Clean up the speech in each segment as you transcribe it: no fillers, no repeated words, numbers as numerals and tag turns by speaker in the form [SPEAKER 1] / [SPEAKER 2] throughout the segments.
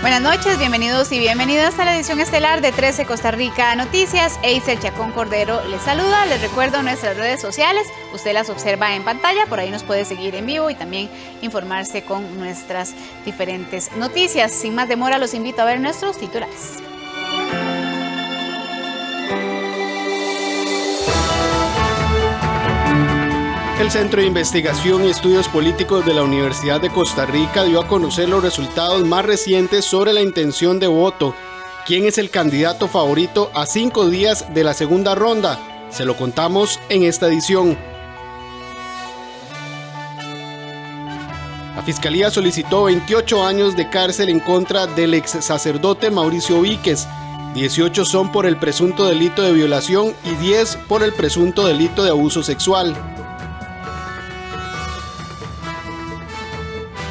[SPEAKER 1] Buenas noches, bienvenidos y bienvenidas a la edición estelar de 13 Costa Rica Noticias. Eiser Chacón Cordero les saluda. Les recuerdo nuestras redes sociales. Usted las observa en pantalla. Por ahí nos puede seguir en vivo y también informarse con nuestras diferentes noticias. Sin más demora, los invito a ver nuestros titulares.
[SPEAKER 2] El Centro de Investigación y Estudios Políticos de la Universidad de Costa Rica dio a conocer los resultados más recientes sobre la intención de voto. ¿Quién es el candidato favorito a 5 días de la segunda ronda? Se lo contamos en esta edición. La Fiscalía solicitó 28 años de cárcel en contra del ex sacerdote Mauricio Víquez. 18 son por el presunto delito de violación y 10 por el presunto delito de abuso sexual.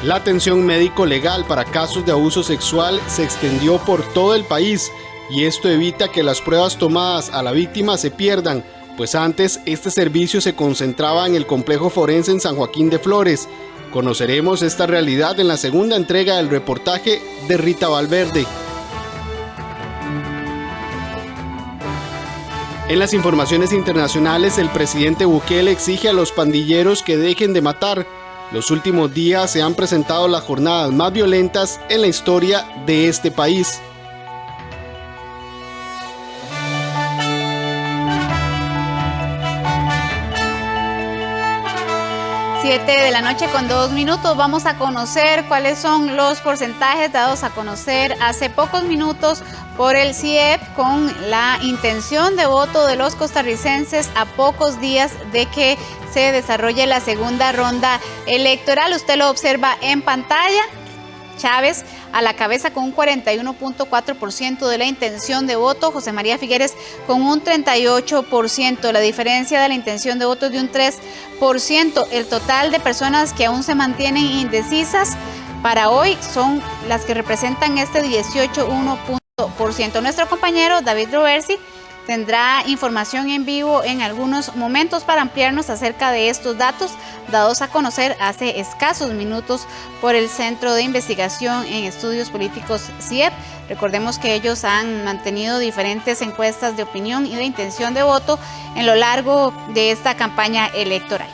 [SPEAKER 2] La atención médico-legal para casos de abuso sexual se extendió por todo el país y esto evita que las pruebas tomadas a la víctima se pierdan, pues antes este servicio se concentraba en el complejo forense en San Joaquín de Flores. Conoceremos esta realidad en la segunda entrega del reportaje de Rita Valverde. En las informaciones internacionales, el presidente Bukele exige a los pandilleros que dejen de matar. Los últimos días se han presentado las jornadas más violentas en la historia de este país.
[SPEAKER 1] De la noche con 2 minutos vamos a conocer cuáles son los porcentajes dados a conocer hace pocos minutos por el CIEP con la intención de voto de los costarricenses a pocos días de que se desarrolle la segunda ronda electoral. Usted lo observa en pantalla. Chávez a la cabeza con un 41.4% de la intención de voto, José María Figueres con un 38%, la diferencia de la intención de voto es de un 3%. El total de personas que aún se mantienen indecisas para hoy son las que representan este 18.1%. Nuestro compañero David Roversi tendrá información en vivo en algunos momentos para ampliarnos acerca de estos datos dados a conocer hace escasos minutos por el Centro de Investigación en Estudios Políticos CIEP. Recordemos que ellos han mantenido diferentes encuestas de opinión y de intención de voto en lo largo de esta campaña electoral.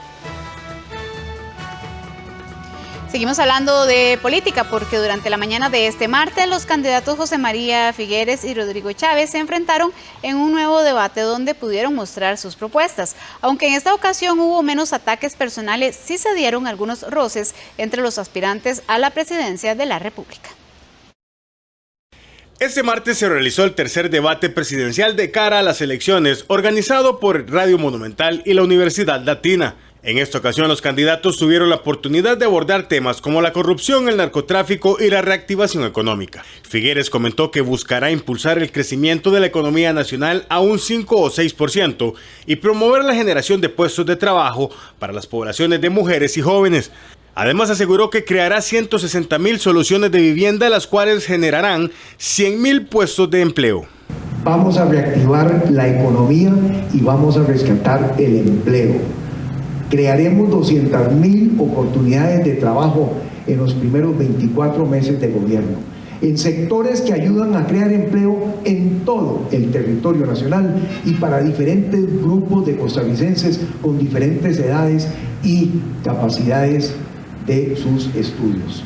[SPEAKER 1] Seguimos hablando de política porque durante la mañana de este martes los candidatos José María Figueres y Rodrigo Chávez se enfrentaron en un nuevo debate donde pudieron mostrar sus propuestas. Aunque en esta ocasión hubo menos ataques personales, sí se dieron algunos roces entre los aspirantes a la presidencia de la República.
[SPEAKER 3] Este martes se realizó el tercer debate presidencial de cara a las elecciones organizado por Radio Monumental y la Universidad Latina. En esta ocasión los candidatos tuvieron la oportunidad de abordar temas como la corrupción, el narcotráfico y la reactivación económica. Figueres comentó que buscará impulsar el crecimiento de la economía nacional a un 5 o 6% y promover la generación de puestos de trabajo para las poblaciones de mujeres y jóvenes. Además aseguró que creará 160,000 soluciones de vivienda, las cuales generarán 100,000 puestos de empleo.
[SPEAKER 4] Vamos a reactivar la economía y vamos a rescatar el empleo. Crearemos 200,000 oportunidades de trabajo en los primeros 24 meses de gobierno, en sectores que ayudan a crear empleo en todo el territorio nacional y para diferentes grupos de costarricenses con diferentes edades y capacidades de sus estudios.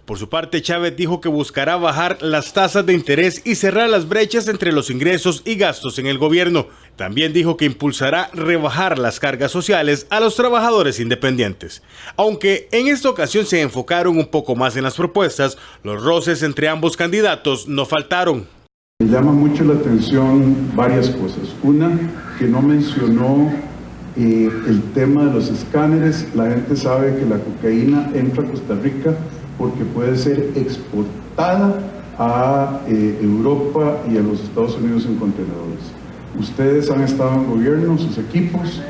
[SPEAKER 3] Por su parte, Chávez dijo que buscará bajar las tasas de interés y cerrar las brechas entre los ingresos y gastos en el gobierno. También dijo que impulsará rebajar las cargas sociales a los trabajadores independientes. Aunque en esta ocasión se enfocaron un poco más en las propuestas, los roces entre ambos candidatos no faltaron.
[SPEAKER 5] Me llama mucho la atención varias cosas. Una, que no mencionó el tema de los escáneres. La gente sabe que la cocaína entra a Costa Rica porque puede ser exportada a Europa y a los Estados Unidos en contenedores. Ustedes han estado en gobierno, sus equipos,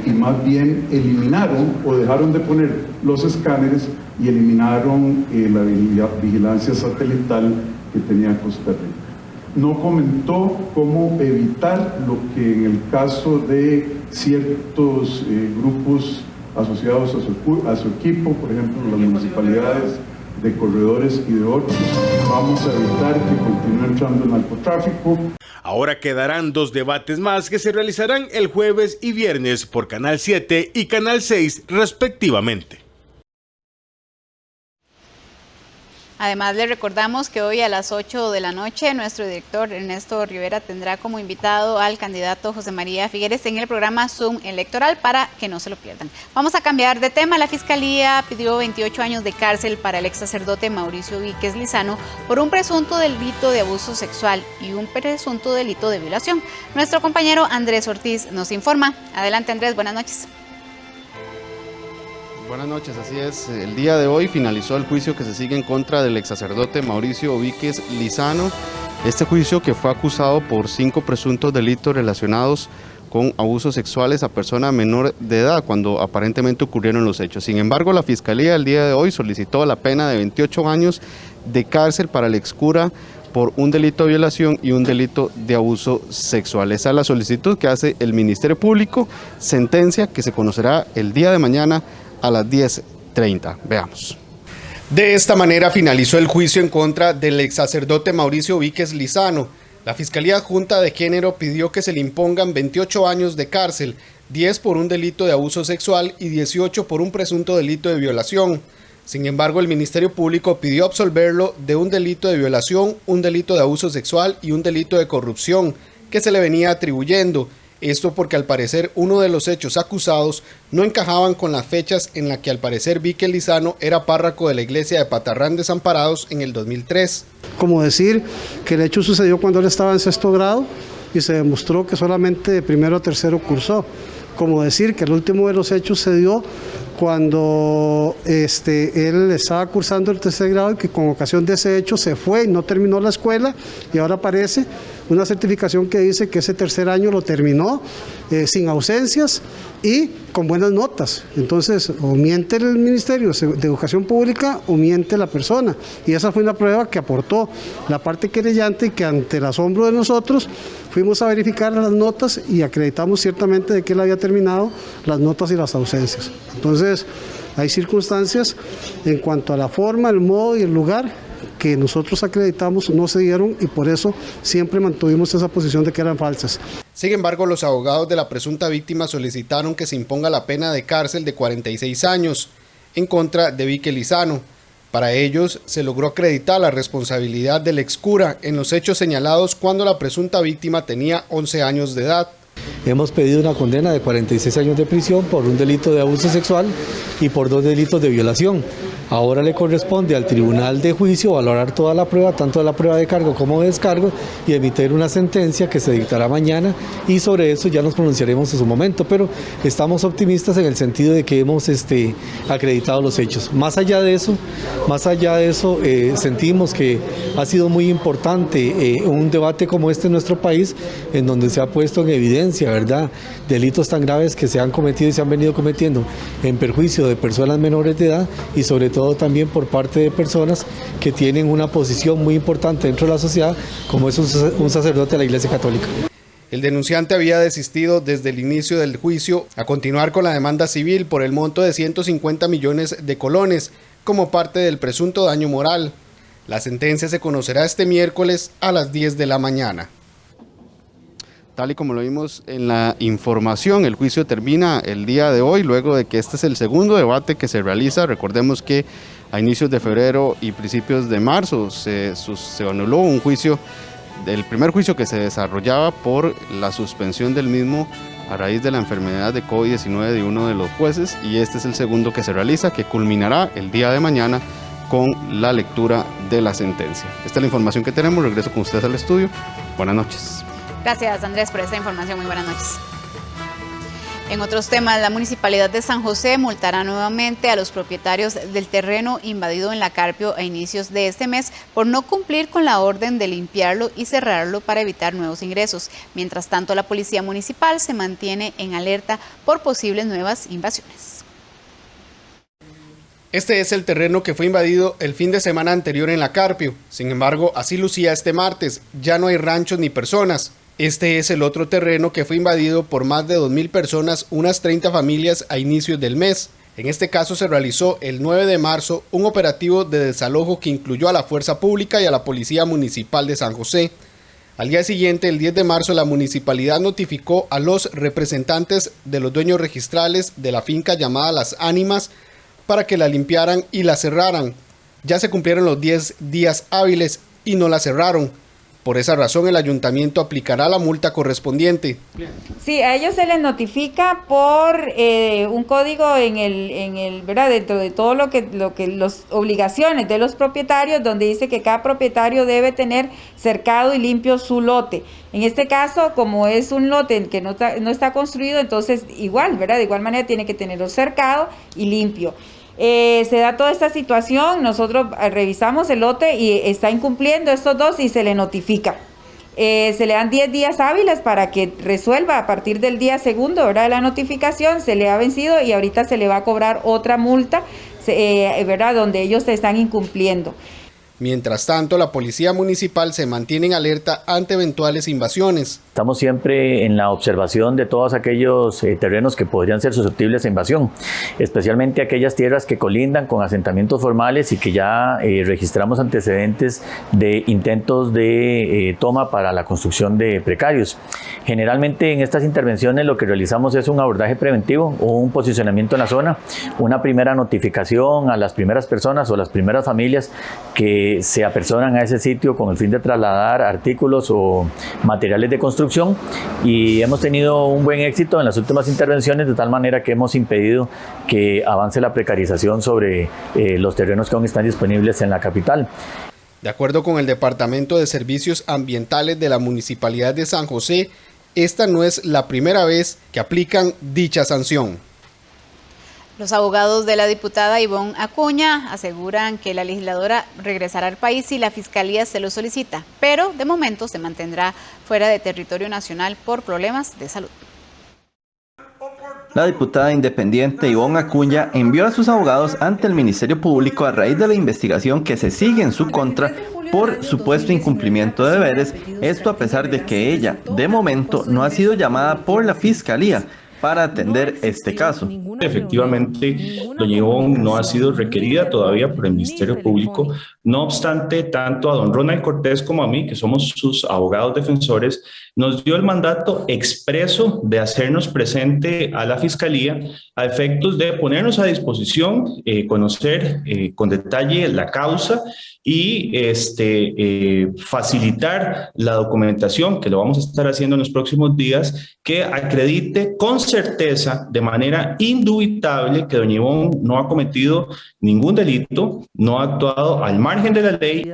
[SPEAKER 5] y más bien eliminaron o dejaron de poner los escáneres y eliminaron la vigilancia satelital que tenía Costa Rica. No comentó cómo evitar lo que en el caso de ciertos grupos asociados a su equipo, por ejemplo las municipalidades de corredores y de otros. Vamos a evitar que continúe entrando el narcotráfico.
[SPEAKER 3] Ahora quedarán 2 debates más que se realizarán el jueves y viernes por Canal 7 y Canal 6 respectivamente.
[SPEAKER 1] Además, le recordamos que hoy a las 8 de la noche nuestro director Ernesto Rivera tendrá como invitado al candidato José María Figueres en el programa Zoom Electoral para que no se lo pierdan. Vamos a cambiar de tema. La Fiscalía pidió 28 años de cárcel para el ex sacerdote Mauricio Víquez Lizano por un presunto delito de abuso sexual y un presunto delito de violación. Nuestro compañero Andrés Ortiz nos informa. Adelante, Andrés, buenas noches.
[SPEAKER 6] Buenas noches, así es. El día de hoy finalizó el juicio que se sigue en contra del ex sacerdote Mauricio Víquez Lizano. Este juicio, que fue acusado por 5 presuntos delitos relacionados con abusos sexuales a persona menor de edad cuando aparentemente ocurrieron los hechos. Sin embargo, la Fiscalía el día de hoy solicitó la pena de 28 años de cárcel para el excura por un delito de violación y un delito de abuso sexual. Esa es la solicitud que hace el Ministerio Público, sentencia que se conocerá el día de mañana a las 10:30. Veamos.
[SPEAKER 2] De esta manera finalizó el juicio en contra del ex sacerdote Mauricio Víquez Lizano. La Fiscalía Adjunta de Género pidió que se le impongan 28 años de cárcel, 10 por un delito de abuso sexual y 18 por un presunto delito de violación. Sin embargo, el Ministerio Público pidió absolverlo de un delito de violación, un delito de abuso sexual y un delito de corrupción que se le venía atribuyendo. Esto porque al parecer uno de los hechos acusados no encajaban con las fechas en las que al parecer Víquez Lizano era párroco de la iglesia de Patarrán Desamparados en el 2003.
[SPEAKER 7] Como decir que el hecho sucedió cuando él estaba en 6º grado y se demostró que solamente de 1º a 3º cursó. Como decir que el último de los hechos se dio cuando él estaba cursando el 3º grado y que con ocasión de ese hecho se fue y no terminó la escuela y ahora aparece una certificación que dice que ese 3er año lo terminó sin ausencias y con buenas notas. Entonces, o miente el Ministerio de Educación Pública o miente la persona. Y esa fue una prueba que aportó la parte querellante y que ante el asombro de nosotros fuimos a verificar las notas y acreditamos ciertamente de que él había terminado las notas y las ausencias. Entonces, hay circunstancias en cuanto a la forma, el modo y el lugar que nosotros acreditamos no se dieron y por eso siempre mantuvimos esa posición de que eran falsas.
[SPEAKER 2] Sin embargo, los abogados de la presunta víctima solicitaron que se imponga la pena de cárcel de 46 años en contra de Víquez Lizano. Para ellos, se logró acreditar la responsabilidad del excura en los hechos señalados cuando la presunta víctima tenía 11 años de edad.
[SPEAKER 8] Hemos pedido una condena de 46 años de prisión por un delito de abuso sexual y por 2 delitos de violación. Ahora le corresponde al Tribunal de Juicio valorar toda la prueba, tanto la prueba de cargo como de descargo, y emitir una sentencia que se dictará mañana, y sobre eso ya nos pronunciaremos en su momento, pero estamos optimistas en el sentido de que hemos acreditado los hechos. Más allá de eso, sentimos que ha sido muy importante un debate como este en nuestro país, en donde se ha puesto en evidencia, ¿verdad?, delitos tan graves que se han cometido y se han venido cometiendo en perjuicio de personas menores de edad y sobre todo también por parte de personas que tienen una posición muy importante dentro de la sociedad, como es un sacerdote de la Iglesia Católica.
[SPEAKER 2] El denunciante había desistido desde el inicio del juicio a continuar con la demanda civil por el monto de 150 millones de colones como parte del presunto daño moral. La sentencia se conocerá este miércoles a las 10 de la mañana.
[SPEAKER 6] Tal y como lo vimos en la información, el juicio termina el día de hoy, luego de que este es el segundo debate que se realiza. Recordemos que a inicios de febrero y principios de marzo se anuló un juicio, el primer juicio que se desarrollaba por la suspensión del mismo a raíz de la enfermedad de COVID-19 de uno de los jueces, y este es el segundo que se realiza, que culminará el día de mañana con la lectura de la sentencia. Esta es la información que tenemos. Regreso con ustedes al estudio. Buenas noches.
[SPEAKER 1] Gracias, Andrés, por esta información. Muy buenas noches. En otros temas, la Municipalidad de San José multará nuevamente a los propietarios del terreno invadido en la Carpio a inicios de este mes por no cumplir con la orden de limpiarlo y cerrarlo para evitar nuevos ingresos. Mientras tanto, la Policía Municipal se mantiene en alerta por posibles nuevas invasiones.
[SPEAKER 2] Este es el terreno que fue invadido el fin de semana anterior en la Carpio. Sin embargo, así lucía este martes. Ya no hay ranchos ni personas. Este es el otro terreno que fue invadido por más de 2.000 personas, unas 30 familias a inicios del mes. En este caso se realizó el 9 de marzo un operativo de desalojo que incluyó a la Fuerza Pública y a la Policía Municipal de San José. Al día siguiente, el 10 de marzo, la municipalidad notificó a los representantes de los dueños registrales de la finca llamada Las Ánimas para que la limpiaran y la cerraran. Ya se cumplieron los 10 días hábiles y no la cerraron. Por esa razón, el ayuntamiento aplicará la multa correspondiente.
[SPEAKER 9] Sí, a ellos se les notifica por un código ¿verdad? Dentro de todo lo que las obligaciones de los propietarios, donde dice que cada propietario debe tener cercado y limpio su lote. En este caso, como es un lote que no está construido, entonces igual, ¿verdad? De igual manera tiene que tenerlo cercado y limpio. Se da toda esta situación, nosotros revisamos el lote y está incumpliendo estos dos y se le notifica. Se le dan 10 días hábiles para que resuelva a partir del día segundo, ¿verdad? De la notificación, se le ha vencido y ahorita se le va a cobrar otra multa, ¿verdad? Donde ellos se están incumpliendo.
[SPEAKER 2] Mientras tanto, la Policía Municipal se mantiene en alerta ante eventuales invasiones.
[SPEAKER 10] Estamos siempre en la observación de todos aquellos terrenos que podrían ser susceptibles a invasión, especialmente aquellas tierras que colindan con asentamientos formales y que ya registramos antecedentes de intentos de toma para la construcción de precarios. Generalmente en estas intervenciones lo que realizamos es un abordaje preventivo o un posicionamiento en la zona, una primera notificación a las primeras personas o las primeras familias que se apersonan a ese sitio con el fin de trasladar artículos o materiales de construcción, y hemos tenido un buen éxito en las últimas intervenciones, de tal manera que hemos impedido que avance la precarización sobre los terrenos que aún están disponibles en la capital.
[SPEAKER 2] De acuerdo con el Departamento de Servicios Ambientales de la Municipalidad de San José, esta no es la primera vez que aplican dicha sanción.
[SPEAKER 1] Los abogados de la diputada Ivonne Acuña aseguran que la legisladora regresará al país si la Fiscalía se lo solicita, pero de momento se mantendrá fuera de territorio nacional por problemas de salud.
[SPEAKER 11] La diputada independiente Ivonne Acuña envió a sus abogados ante el Ministerio Público a raíz de la investigación que se sigue en su contra por supuesto incumplimiento de deberes, esto a pesar de que ella, de momento, no ha sido llamada por la Fiscalía para atender este caso.
[SPEAKER 12] Efectivamente, doña Ivonne no ha sido requerida todavía por el Ministerio Público. No obstante, tanto a don Ronald Cortés como a mí, que somos sus abogados defensores, nos dio el mandato expreso de hacernos presente a la Fiscalía a efectos de ponernos a disposición, conocer con detalle la causa y facilitar la documentación, que lo vamos a estar haciendo en los próximos días, que acredite con certeza, de manera indubitable, que doña Ivonne no ha cometido ningún delito, no ha actuado al margen de la ley.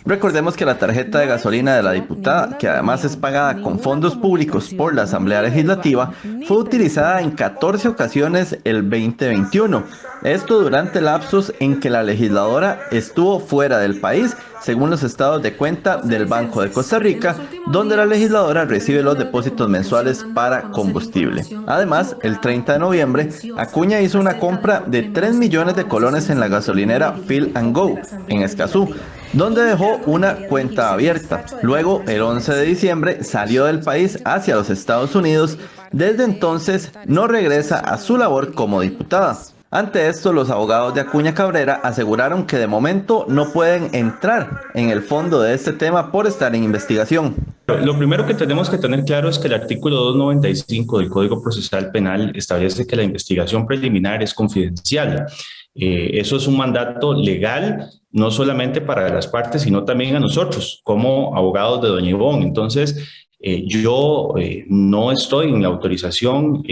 [SPEAKER 11] Recordemos que la tarjeta de gasolina de la diputada, que además es pagada con fondos públicos por la Asamblea Legislativa, fue utilizada en 14 ocasiones el 2021. Esto durante lapsos en que la legisladora estuvo fuera del país, según los estados de cuenta del Banco de Costa Rica, donde la legisladora recibe los depósitos mensuales para combustible. Además, el 30 de noviembre, Acuña hizo una compra de 3 millones de colones en la gasolinera Fill and Go, en Escazú, donde dejó una cuenta abierta. Luego, el 11 de diciembre, salió del país hacia los Estados Unidos. Desde entonces, no regresa a su labor como diputada. Ante esto, los abogados de Acuña Cabrera aseguraron que de momento no pueden entrar en el fondo de este tema por estar en investigación.
[SPEAKER 12] Lo primero que tenemos que tener claro es que el artículo 295 del Código Procesal Penal establece que la investigación preliminar es confidencial. Eso es un mandato legal, no solamente para las partes, sino también a nosotros como abogados de doña Ivonne. Entonces, yo no estoy en la autorización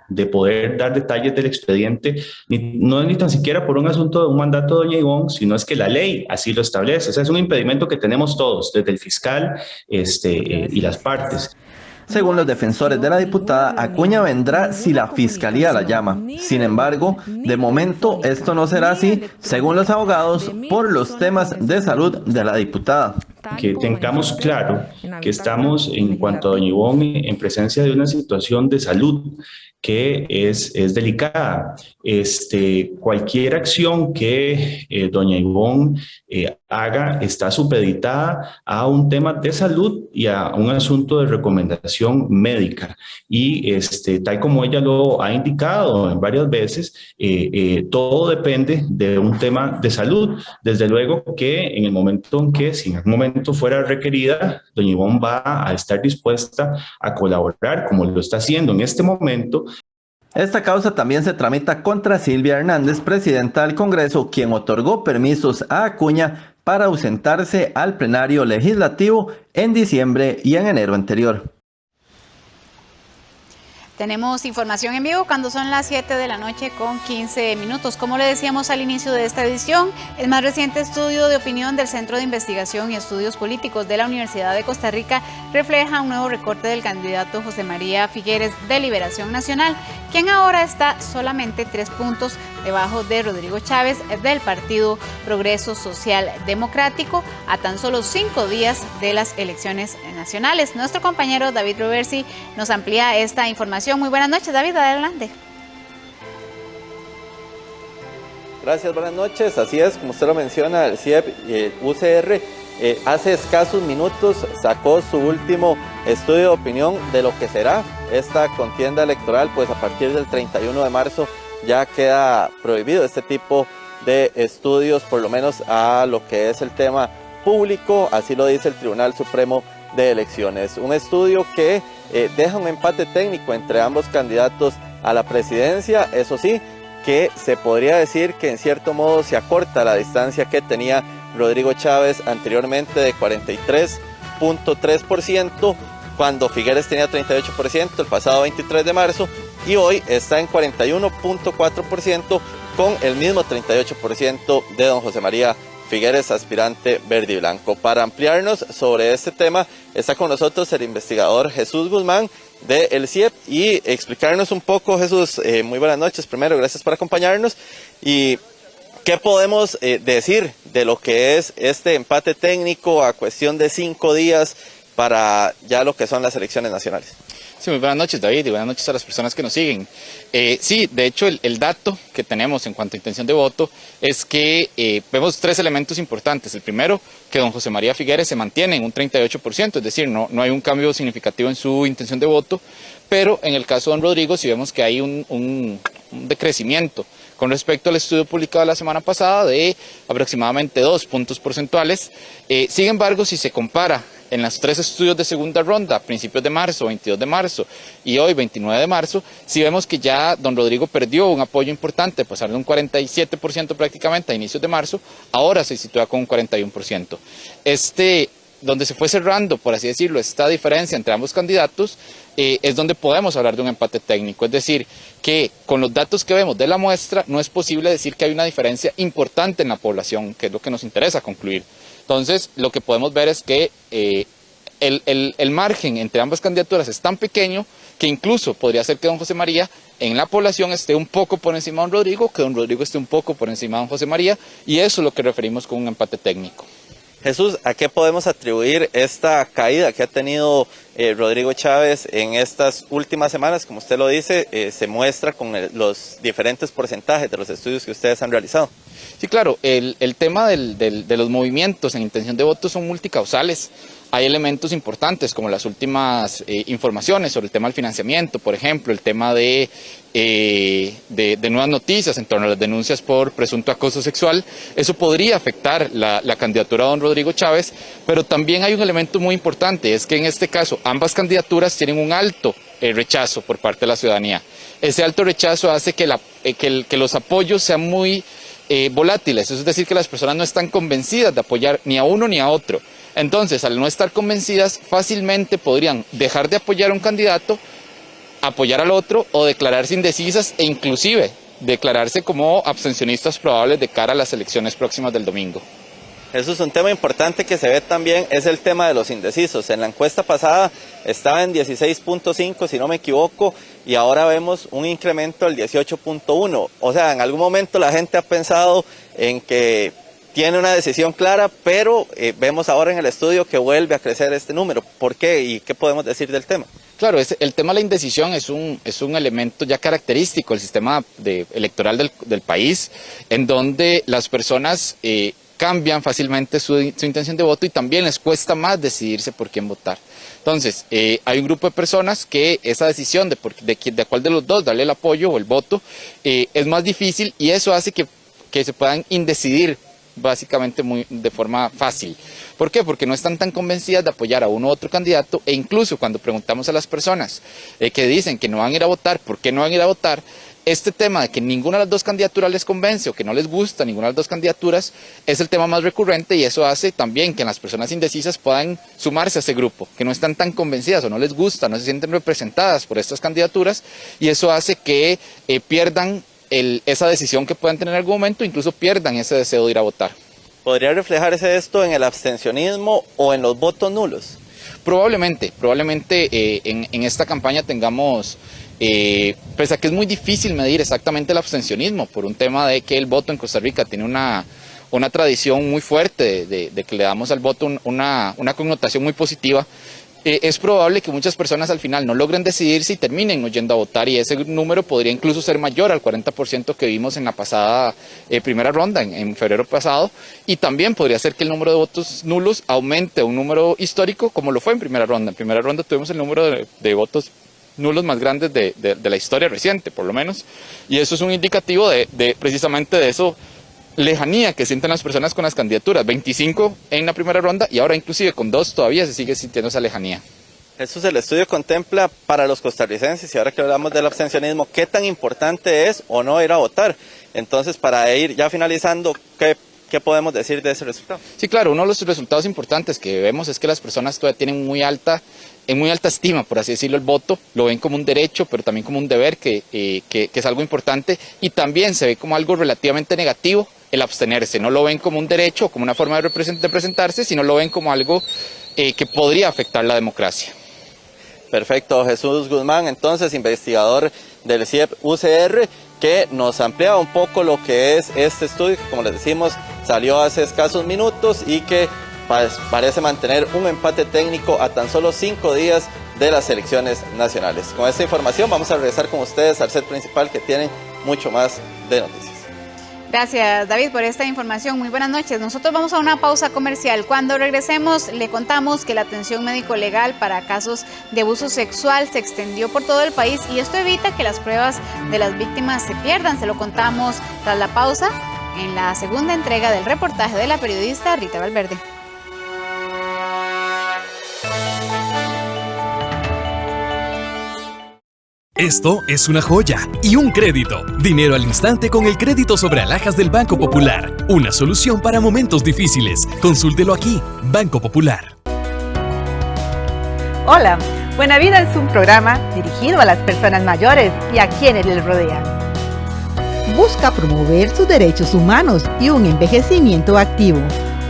[SPEAKER 12] de poder dar detalles del expediente, ni tan siquiera por un asunto de un mandato de doña Ivonne, sino es que la ley así lo establece. O sea, es un impedimento que tenemos todos, desde el fiscal y las partes.
[SPEAKER 11] Según los defensores de la diputada, Acuña vendrá si la Fiscalía la llama. Sin embargo, de momento esto no será así, según los abogados, por los temas de salud de la diputada.
[SPEAKER 12] que tengamos claro que estamos, en cuanto a doña Ivonne, en presencia de una situación de salud que es delicada. Cualquier acción que doña Ivonne haga está supeditada a un tema de salud y a un asunto de recomendación médica. Y tal como ella lo ha indicado en varias veces, todo depende de un tema de salud. Desde luego que en el momento en que, si en algún momento fuera requerida, doña Ivonne va a estar dispuesta a colaborar, como lo está haciendo en este momento.
[SPEAKER 11] Esta causa también se tramita contra Silvia Hernández, presidenta del Congreso, quien otorgó permisos a Acuña para ausentarse al plenario legislativo en diciembre y en enero anterior.
[SPEAKER 1] Tenemos información en vivo cuando son las 7 de la noche con 15 minutos. Como le decíamos al inicio de esta edición, el más reciente estudio de opinión del Centro de Investigación y Estudios Políticos de la Universidad de Costa Rica refleja un nuevo recorte del candidato José María Figueres de Liberación Nacional, quien ahora está solamente 3 puntos debajo de Rodrigo Chávez del Partido Progreso Social Democrático, a tan solo 5 días de las elecciones nacionales. Nuestro compañero David Roversi nos amplía esta información. Muy buenas noches, David, adelante.
[SPEAKER 11] Gracias, buenas noches. Así es, como usted lo menciona, el CIEP y el UCR hace escasos minutos sacó su último estudio de opinión de lo que será esta contienda electoral. Pues a partir del 31 de marzo ya queda prohibido este tipo de estudios, por lo menos a lo que es el tema público, así lo dice el Tribunal Supremo de Elecciones. Un estudio que deja un empate técnico entre ambos candidatos a la presidencia, eso sí, que se podría decir que en cierto modo se acorta la distancia que tenía Rodrigo Chávez anteriormente de 43.3%, cuando Figueres tenía 38% el pasado 23 de marzo, y hoy está en 41.4% con el mismo 38% de don José María Figueres, aspirante verde y blanco. Para ampliarnos sobre este tema está con nosotros el investigador Jesús Guzmán del CIEP y explicarnos un poco. Jesús, muy buenas noches primero, gracias por acompañarnos. ¿Y qué podemos decir de lo que es este empate técnico a cuestión de 5 días para ya lo que son las elecciones nacionales?
[SPEAKER 13] Sí, muy buenas noches, David, y buenas noches a las personas que nos siguen. Sí, de hecho, el dato que tenemos en cuanto a intención de voto es que vemos 3 elementos importantes. El primero, que don José María Figueres se mantiene en un 38%, es decir, no hay un cambio significativo en su intención de voto, pero en el caso de don Rodrigo sí vemos que hay un decrecimiento con respecto al estudio publicado la semana pasada de aproximadamente 2 puntos porcentuales. Sin embargo, si se compara en los 3 estudios de segunda ronda, principios de marzo, 22 de marzo y hoy 29 de marzo, sí vemos que ya don Rodrigo perdió un apoyo importante, pasar de un 47% prácticamente a inicios de marzo, ahora se sitúa con un 41%. Donde se fue cerrando, por así decirlo, esta diferencia entre ambos candidatos, es donde podemos hablar de un empate técnico, es decir, que con los datos que vemos de la muestra no es posible decir que hay una diferencia importante en la población, que es lo que nos interesa concluir. Entonces, lo que podemos ver es que el margen entre ambas candidaturas es tan pequeño que incluso podría ser que don José María en la población esté un poco por encima de don Rodrigo, que don Rodrigo esté un poco por encima de don José María, y eso es lo que referimos con un empate técnico.
[SPEAKER 11] Jesús, ¿a qué podemos atribuir esta caída que ha tenido Rodrigo Chávez en estas últimas semanas? Como usted lo dice, se muestra con los diferentes porcentajes de los estudios que ustedes han realizado.
[SPEAKER 13] Sí, claro, el tema de los movimientos en intención de voto son multicausales. Hay elementos importantes como las últimas informaciones sobre el tema del financiamiento, por ejemplo, el tema de nuevas noticias en torno a las denuncias por presunto acoso sexual. Eso podría afectar la candidatura de don Rodrigo Chávez, pero también hay un elemento muy importante, es que en este caso ambas candidaturas tienen un alto rechazo por parte de la ciudadanía. Ese alto rechazo hace que los apoyos sean muy volátiles, eso es decir, que las personas no están convencidas de apoyar ni a uno ni a otro. Entonces, al no estar convencidas, fácilmente podrían dejar de apoyar a un candidato, apoyar al otro o declararse indecisas e inclusive declararse como abstencionistas probables de cara a las elecciones próximas del domingo.
[SPEAKER 11] Eso es un tema importante que se ve también, es el tema de los indecisos. En la encuesta pasada estaba en 16.5, si no me equivoco, y ahora vemos un incremento al 18.1. O sea, en algún momento la gente ha pensado en que tiene una decisión clara, pero vemos ahora en el estudio que vuelve a crecer este número. ¿Por qué y qué podemos decir del tema?
[SPEAKER 13] Claro, el tema de la indecisión es un elemento ya característico del sistema electoral del país, en donde las personas cambian fácilmente su intención de voto y también les cuesta más decidirse por quién votar. Entonces, hay un grupo de personas que esa decisión de cuál de los dos darle el apoyo o el voto es más difícil, y eso hace que se puedan indecidir básicamente de forma fácil. ¿Por qué? Porque no están tan convencidas de apoyar a uno u otro candidato, e incluso cuando preguntamos a las personas que dicen que no van a ir a votar, ¿por qué no van a ir a votar? Este tema de que ninguna de las dos candidaturas les convence o que no les gusta ninguna de las dos candidaturas es el tema más recurrente, y eso hace también que las personas indecisas puedan sumarse a ese grupo, que no están tan convencidas o no les gusta, no se sienten representadas por estas candidaturas, y eso hace que pierdan esa decisión que puedan tener en algún momento, incluso pierdan ese deseo de ir a votar.
[SPEAKER 11] ¿Podría reflejarse esto en el abstencionismo o en los votos nulos?
[SPEAKER 13] Probablemente en esta campaña tengamos, pese a que es muy difícil medir exactamente el abstencionismo, por un tema de que el voto en Costa Rica tiene una tradición muy fuerte de que le damos al voto una connotación muy positiva, es probable que muchas personas al final no logren decidirse y terminen no yendo a votar, y ese número podría incluso ser mayor al 40% que vimos en la pasada primera ronda, en febrero pasado, y también podría ser que el número de votos nulos aumente a un número histórico como lo fue en primera ronda. En primera ronda tuvimos el número de votos nulos más grandes de la historia reciente, por lo menos, y eso es un indicativo precisamente de eso, lejanía que sienten las personas con las candidaturas. 25 en la primera ronda, y ahora inclusive con 2 todavía se sigue sintiendo esa lejanía.
[SPEAKER 11] Jesús, el estudio contempla para los costarricenses, y ahora que hablamos del abstencionismo, ¿qué tan importante es o no ir a votar? Entonces, para ir ya finalizando, ¿qué podemos decir de ese resultado? Sí, claro, uno de los resultados importantes que vemos es que las personas todavía tienen en muy alta estima, por así decirlo, el voto, lo ven como un derecho, pero también como un deber, que es algo importante, y también se ve como algo relativamente negativo el abstenerse. No lo ven como un derecho o como una forma de presentarse, sino lo ven como algo que podría afectar la democracia. Perfecto, Jesús Guzmán, entonces investigador del CIEP UCR, que nos amplía un poco lo que es este estudio, que como les decimos salió hace escasos minutos y que parece mantener un empate técnico a tan solo 5 días de las elecciones nacionales. Con esta información vamos a regresar con ustedes al set principal, que tienen mucho más de noticias.
[SPEAKER 1] Gracias, David, por esta información. Muy buenas noches. Nosotros vamos a una pausa comercial. Cuando regresemos, le contamos que la atención médico-legal para casos de abuso sexual se extendió por todo el país, y esto evita que las pruebas de las víctimas se pierdan. Se lo contamos tras la pausa en la segunda entrega del reportaje de la periodista Rita Valverde.
[SPEAKER 14] Esto es una joya y un crédito. Dinero al instante con el crédito sobre alhajas del Banco Popular. Una solución para momentos difíciles. Consúltelo aquí, Banco Popular.
[SPEAKER 15] Hola, Buena Vida es un programa dirigido a las personas mayores y a quienes les rodean.
[SPEAKER 16] Busca promover sus derechos humanos y un envejecimiento activo.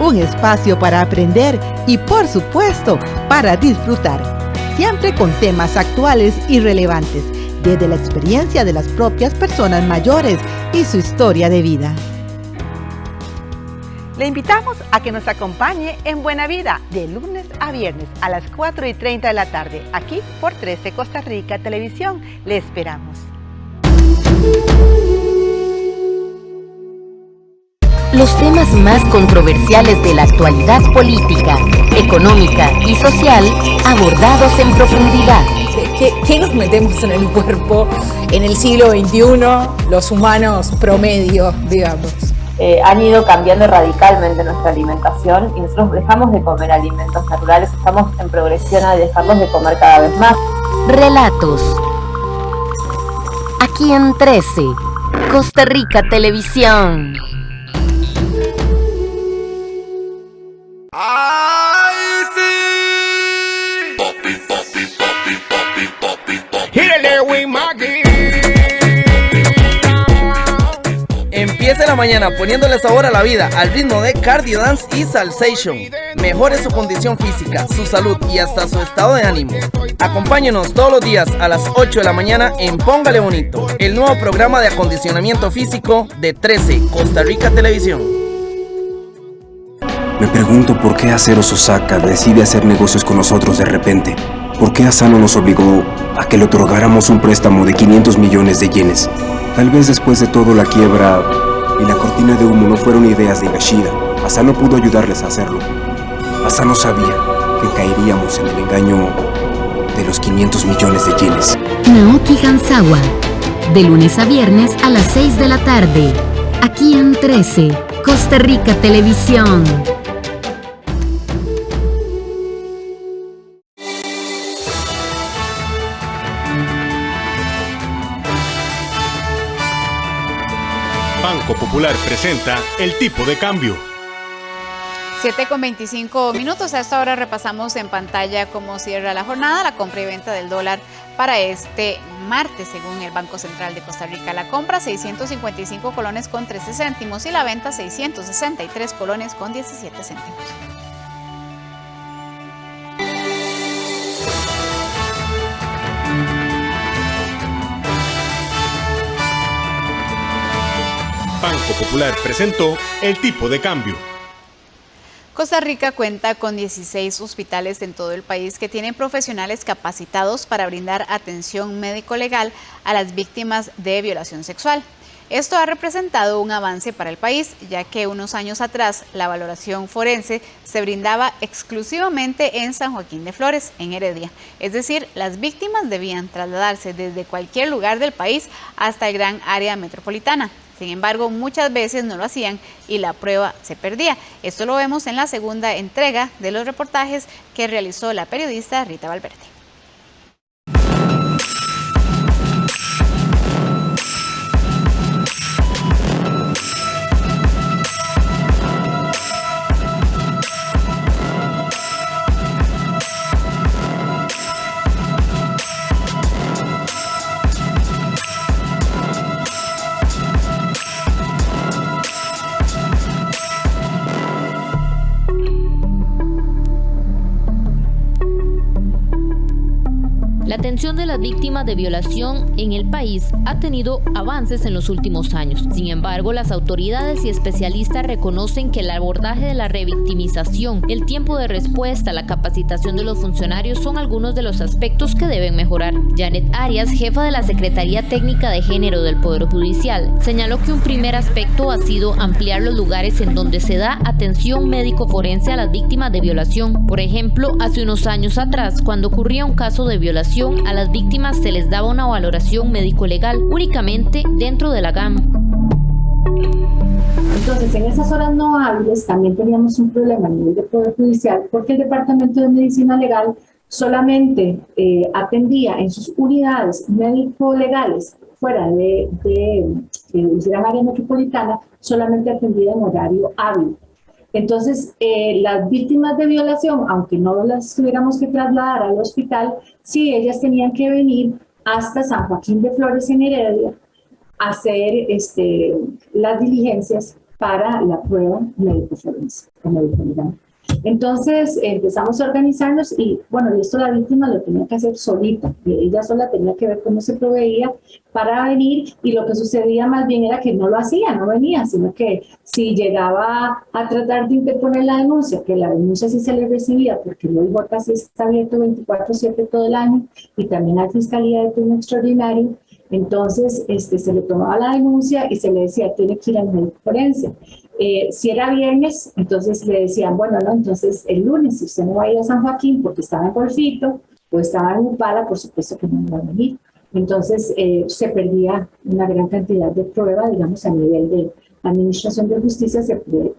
[SPEAKER 16] Un espacio para aprender y, por supuesto, para disfrutar. Siempre con temas actuales y relevantes, desde la experiencia de las propias personas mayores y su historia de vida.
[SPEAKER 15] Le invitamos a que nos acompañe en Buena Vida de lunes a viernes a las 4:30 de la tarde, aquí por 13 Costa Rica Televisión. Le esperamos.
[SPEAKER 17] Los temas más controversiales de la actualidad política, económica y social, abordados en profundidad.
[SPEAKER 18] ¿Qué nos metemos en el cuerpo en el siglo XXI, los humanos promedio, digamos?
[SPEAKER 19] Han ido cambiando radicalmente nuestra alimentación, y nosotros dejamos de comer alimentos naturales, estamos en progresión a dejarlos de comer cada vez más.
[SPEAKER 17] Relatos. Aquí en 13, Costa Rica Televisión.
[SPEAKER 20] Empiece la mañana poniéndole sabor a la vida al ritmo de cardio dance y salsation. Mejore su condición física, su salud y hasta su estado de ánimo. Acompáñenos todos los días a las 8 de la mañana en Póngale Bonito, el nuevo programa de acondicionamiento físico de 13 Costa Rica Televisión.
[SPEAKER 21] Me pregunto por qué Aceros Osaka decide hacer negocios con nosotros de repente. ¿Por qué Asano nos obligó a que le otorgáramos un préstamo de 500 millones de yenes? Tal vez después de todo la quiebra y la cortina de humo no fueron ideas de Higashida. Asano pudo ayudarles a hacerlo. Asano sabía que caeríamos en el engaño de los 500 millones de yenes.
[SPEAKER 17] Naoki Hanzawa, de lunes a viernes a las 6 de la tarde, aquí en 13, Costa Rica Televisión.
[SPEAKER 3] Banco Popular presenta el tipo de cambio.
[SPEAKER 1] 7:25. A esta hora repasamos en pantalla cómo cierra la jornada, la compra y venta del dólar para este martes, según el Banco Central de Costa Rica. La compra 655 colones con 13 céntimos y la venta 663 colones con 17 céntimos.
[SPEAKER 3] Banco Popular presentó el tipo de cambio.
[SPEAKER 1] Costa Rica cuenta con 16 hospitales en todo el país que tienen profesionales capacitados para brindar atención médico-legal a las víctimas de violación sexual. Esto ha representado un avance para el país, ya que unos años atrás la valoración forense se brindaba exclusivamente en San Joaquín de Flores, en Heredia. Es decir, las víctimas debían trasladarse desde cualquier lugar del país hasta el gran área metropolitana. Sin embargo, muchas veces no lo hacían y la prueba se perdía. Esto lo vemos en la segunda entrega de los reportajes que realizó la periodista Rita Valverde.
[SPEAKER 22] La atención de las víctimas de violación en el país ha tenido avances en los últimos años. Sin embargo, las autoridades y especialistas reconocen que el abordaje de la revictimización, el tiempo de respuesta, la capacitación de los funcionarios son algunos de los aspectos que deben mejorar. Janet Arias, jefa de la Secretaría Técnica de Género del Poder Judicial, señaló que un primer aspecto ha sido ampliar los lugares en donde se da atención médico-forense a las víctimas de violación. Por ejemplo, hace unos años atrás, cuando ocurría un caso de violación, a las víctimas se les daba una valoración médico-legal únicamente dentro de la GAM.
[SPEAKER 23] Entonces, en esas horas no hábiles también teníamos un problema a nivel del Poder Judicial porque el Departamento de Medicina Legal solamente atendía en sus unidades médico-legales fuera de la área metropolitana, solamente atendía en horario hábil. Entonces, las víctimas de violación, aunque no las tuviéramos que trasladar al hospital, sí, ellas tenían que venir hasta San Joaquín de Flores en Heredia a hacer las diligencias para la prueba médico-forense o médico-legal. Entonces empezamos a organizarnos y bueno, esto la víctima lo tenía que hacer solita, ella sola tenía que ver cómo se proveía para venir y lo que sucedía más bien era que no lo hacía, no venía, sino que si llegaba a tratar de interponer la denuncia, que la denuncia sí se le recibía porque el OIJ sí está abierto 24/7 todo el año y también hay Fiscalía de Turno Extraordinario, entonces se le tomaba la denuncia y se le decía tiene que ir al médico forense. Si era viernes, entonces le decían, bueno, no, entonces el lunes, si usted no va a ir a San Joaquín porque estaba en Golfito o estaba en Upala, por supuesto que no va a venir. Entonces se perdía una gran cantidad de pruebas, digamos, a nivel de administración de justicia,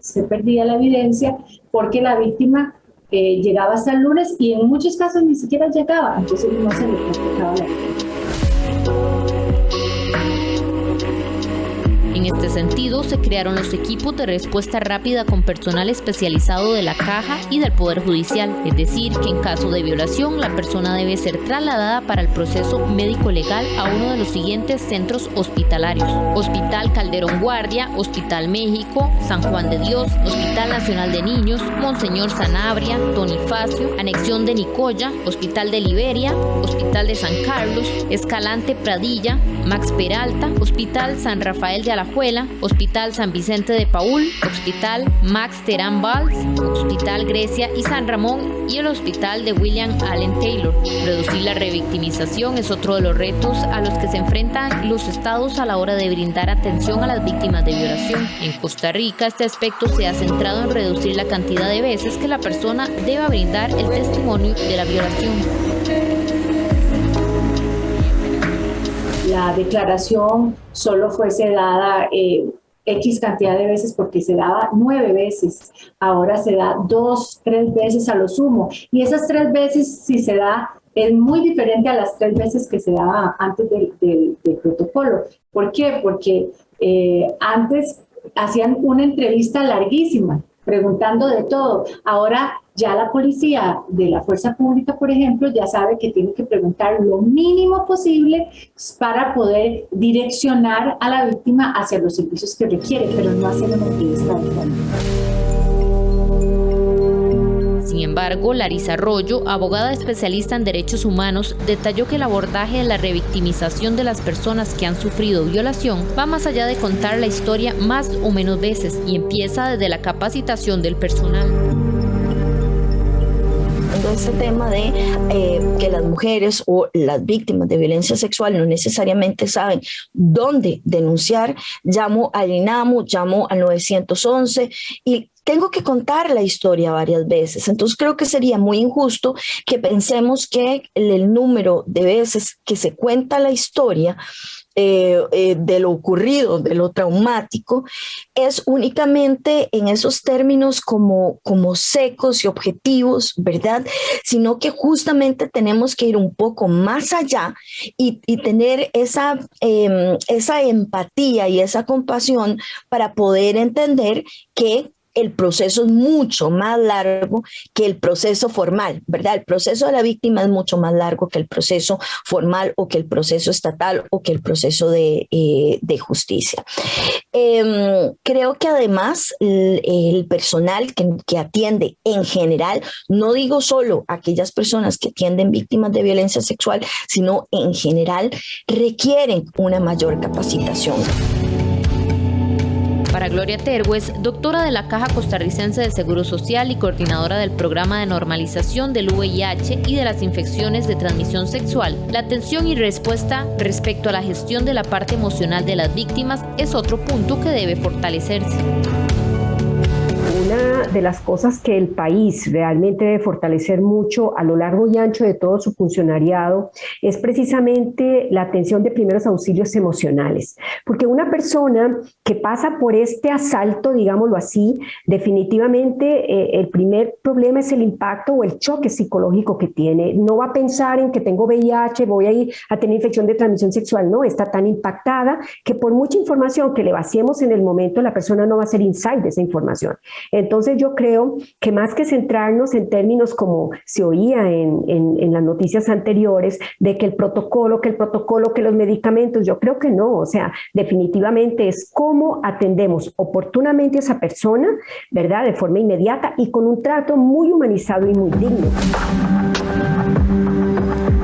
[SPEAKER 23] se perdía la evidencia porque la víctima llegaba hasta el lunes y en muchos casos ni siquiera llegaba, entonces no se le practicaba la evidencia.
[SPEAKER 22] En este sentido, se crearon los equipos de respuesta rápida con personal especializado de la Caja y del Poder Judicial, es decir, que en caso de violación, la persona debe ser trasladada para el proceso médico-legal a uno de los siguientes centros hospitalarios: Hospital Calderón Guardia, Hospital México, San Juan de Dios, Hospital Nacional de Niños, Monseñor Sanabria, Bonifacio, Anexión de Nicoya, Hospital de Liberia, Hospital de San Carlos, Escalante Pradilla, Max Peralta, Hospital San Rafael de Alajuela, Alajuela, Hospital San Vicente de Paúl, Hospital Max Terán Valls, Hospital Grecia y San Ramón y el Hospital de William Allen Taylor. Reducir la revictimización es otro de los retos a los que se enfrentan los estados a la hora de brindar atención a las víctimas de violación. En Costa Rica, este aspecto se ha centrado en reducir la cantidad de veces que la persona deba brindar el testimonio de la violación.
[SPEAKER 23] La declaración solo fuese dada X cantidad de veces porque se daba 9 veces, ahora se da 2, 3 veces a lo sumo, y esas 3 veces si se da es muy diferente a las 3 veces que se daba antes del protocolo. ¿Por qué? Porque antes hacían una entrevista larguísima, preguntando de todo. Ahora ya la policía de la fuerza pública, por ejemplo, ya sabe que tiene que preguntar lo mínimo posible para poder direccionar a la víctima hacia los servicios que requiere, pero no hacer una entrevista.
[SPEAKER 22] Sin embargo, Larisa Arroyo, abogada especialista en derechos humanos, detalló que el abordaje de la revictimización de las personas que han sufrido violación va más allá de contar la historia más o menos veces y empieza desde la capacitación del personal.
[SPEAKER 4] Este tema de que las mujeres o las víctimas de violencia sexual no necesariamente saben dónde denunciar, llamo al INAMU, llamo al 911 y tengo que contar la historia varias veces. Entonces creo que sería muy injusto que pensemos que el número de veces que se cuenta la historia de lo ocurrido, de lo traumático, es únicamente en esos términos como secos y objetivos, ¿verdad? Sino que justamente tenemos que ir un poco más allá y tener esa empatía y esa compasión para poder entender que el proceso es mucho más largo que el proceso formal, ¿verdad? El proceso de la víctima es mucho más largo que el proceso formal o que el proceso estatal o que el proceso de justicia. Creo que además el personal que atiende en general, no digo solo aquellas personas que atienden víctimas de violencia sexual, sino en general requieren una mayor capacitación.
[SPEAKER 22] Para Gloria Terwes, doctora de la Caja Costarricense de Seguro Social y coordinadora del programa de normalización del VIH y de las infecciones de transmisión sexual, la atención y respuesta respecto a la gestión de la parte emocional de las víctimas es otro punto que debe fortalecerse.
[SPEAKER 5] Una de las cosas que el país realmente debe fortalecer mucho a lo largo y ancho de todo su funcionariado es precisamente la atención de primeros auxilios emocionales, porque una persona que pasa por este asalto, digámoslo así, definitivamente el primer problema es el impacto o el choque psicológico que tiene. No va a pensar en que tengo VIH, voy a ir a tener infección de transmisión sexual, no, está tan impactada que por mucha información que le vaciemos en el momento, la persona no va a hacer insight de esa información. Entonces yo creo que más que centrarnos en términos como se oía en las noticias anteriores, de que el protocolo, que los medicamentos, yo creo que no, o sea, definitivamente es cómo atendemos oportunamente a esa persona, ¿verdad? De forma inmediata y con un trato muy humanizado y muy digno.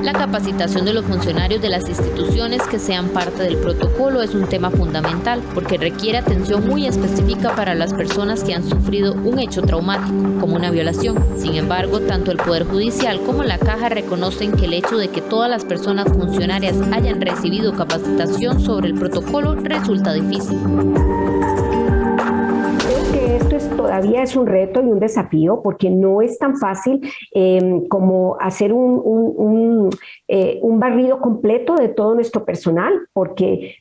[SPEAKER 22] La capacitación de los funcionarios de las instituciones que sean parte del protocolo es un tema fundamental porque requiere atención muy específica para las personas que han sufrido un hecho traumático, como una violación. Sin embargo, tanto el Poder Judicial como la Caja reconocen que el hecho de que todas las personas funcionarias hayan recibido capacitación sobre el protocolo resulta difícil.
[SPEAKER 5] Todavía es un reto y un desafío porque no es tan fácil como hacer un barrido completo de todo nuestro personal, porque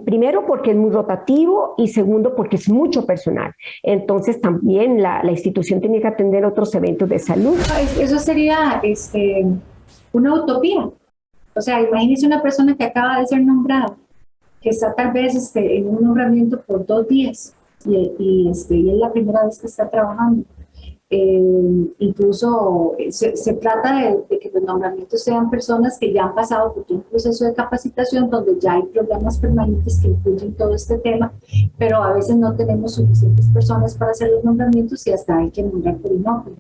[SPEAKER 5] primero porque es muy rotativo y segundo porque es mucho personal. Entonces también la institución tiene que atender otros eventos de salud.
[SPEAKER 23] Eso sería una utopía. O sea, imagínese una persona que acaba de ser nombrada, que está tal vez en un nombramiento por 2 días. Y es la primera vez que está trabajando. Incluso se trata de que los nombramientos sean personas que ya han pasado por un proceso de capacitación donde ya hay programas permanentes que incluyen todo este tema, pero a veces no tenemos suficientes personas para hacer los nombramientos y hasta hay que nombrar por inóculo.